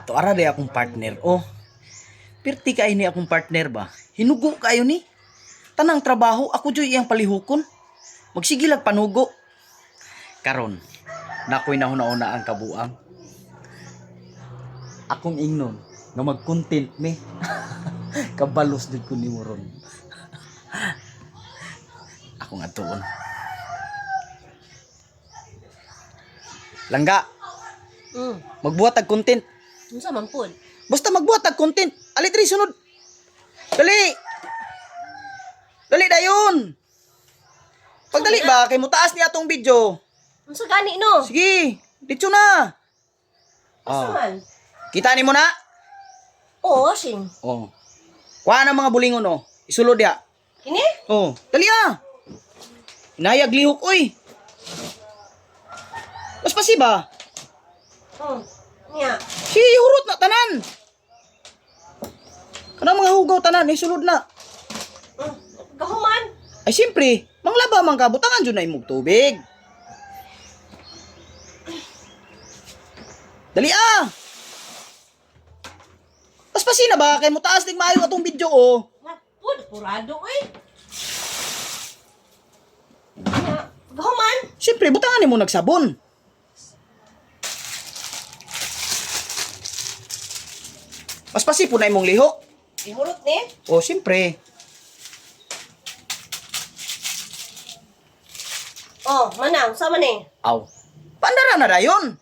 Tuara day akong partner. Oh, pirti ka ini akong partner ba? Hinugo kayo ni. Tanang trabaho, ako joy iyang palihukon. Magsigilag panugo. Karon, nakoy nahuna-una ang kabuang. Akong ingnon, nga mag-content me. Kabalos din ko ni Moron. Ako nga tuon. Langga, magbuhat tag content. Unsa man pod? Basta magbuhat tag content. Ali diri sunod. Dali. Dali dayon. Pagdali ba kay mutaas niya atong video. Unsa gani no? Sige, dito na. Unsa man? Kita ni mo na? Oo, sing. Oh. Kuha na mga bulingon oh. Isulod ya. Kini? Oh, dali ah. Inayag lihok oy. Mas pasiba. Nya. Si hurot na tanan. Kanang mga hugaw tanan isulod na. Gahuman. Ay siyempre, manglaba man ka butangan jud na imong tubig. Dali ah. Paspasi na ba kay mo taas ning maayo atong video oh. Pod purado oy. Nya. Gahuman. Siyempre butangan nimo nagsabon. Paspasi po na imong lihok. Ihurot ni. Oh, siyempre. Oh, manang, sa man ni? Aw. Pandara na dayon.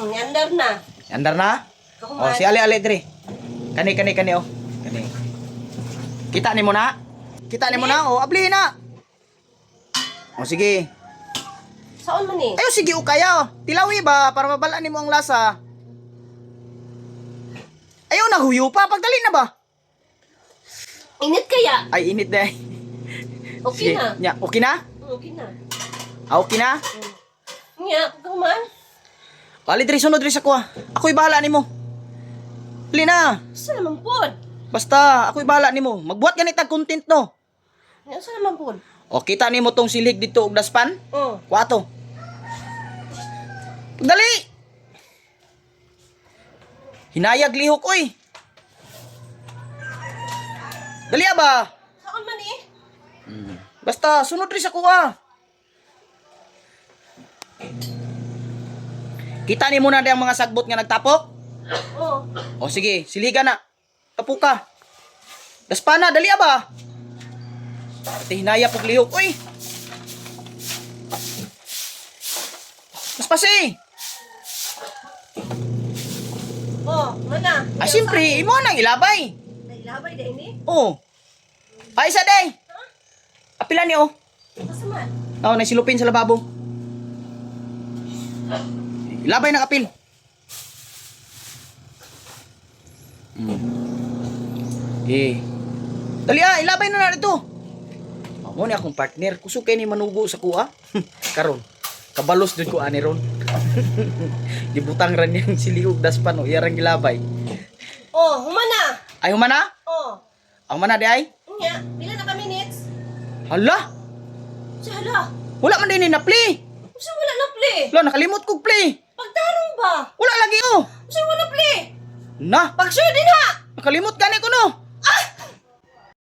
Nyandar na. Andar na? Gahuman. Oh, si Ali diri. Kani oh. Kani. Kita nimo na? Kita nimo na oh, abli na. Oh, sige. Saan man ni? Ayo sige ukaya. Tilawi ba para mabalaan nimo ang lasa. Ayaw na huyo pa pagdali na ba? Init kaya? Ay init dai. Okay na. Nya, okay na? Okay na. Okay na? Nya, gahuman. Ali diri sunod diri sa kuha. Ako'y bahala nimo. Dali na. Sa naman pod. Basta ako'y bahala nimo. Magbuhat ganit tag content no. Nya, sa naman pod. O kita nimo tong silig dito og daspan? Oh. Kuwato. Dali. Hinayag lihok oy. Dali ba? Saan man ni? Basta sunod rin sa kuha. Kita ni muna ang mga sagbot nga nagtapok. Oh. O sige, siliga na. Tapo ka. Daspa na, dali ba? Pati hinaya pog lihok oy. Mas pasi. Oh, mana? Ah, siyempre, imo nang ilabay. Nailabay da ini? Oo. Ay, isa day. Apila ni oh. Asa man? Oo, naisilupin sa lababo. Ilabay na kapil. Dali ilabay na na dito. Amo ni akong partner. Kusog kay ni manugo sa kuha. Karon, kabalos dun ko ani ron. Gibutang ran yung siliog daspan o iyarang gilabay. Oh, humana. Ay, humana? Oh. Ang mana di ay? Nya, pila na ka minutes? Hala, Sa hala. wala man din ni na-play. Usa wala na play. Hala, nakalimot kog play. Pagtarong ba? Wala lagi oh. Usa wala play. Na, Pag-sure din ha. nakalimot gani ko no.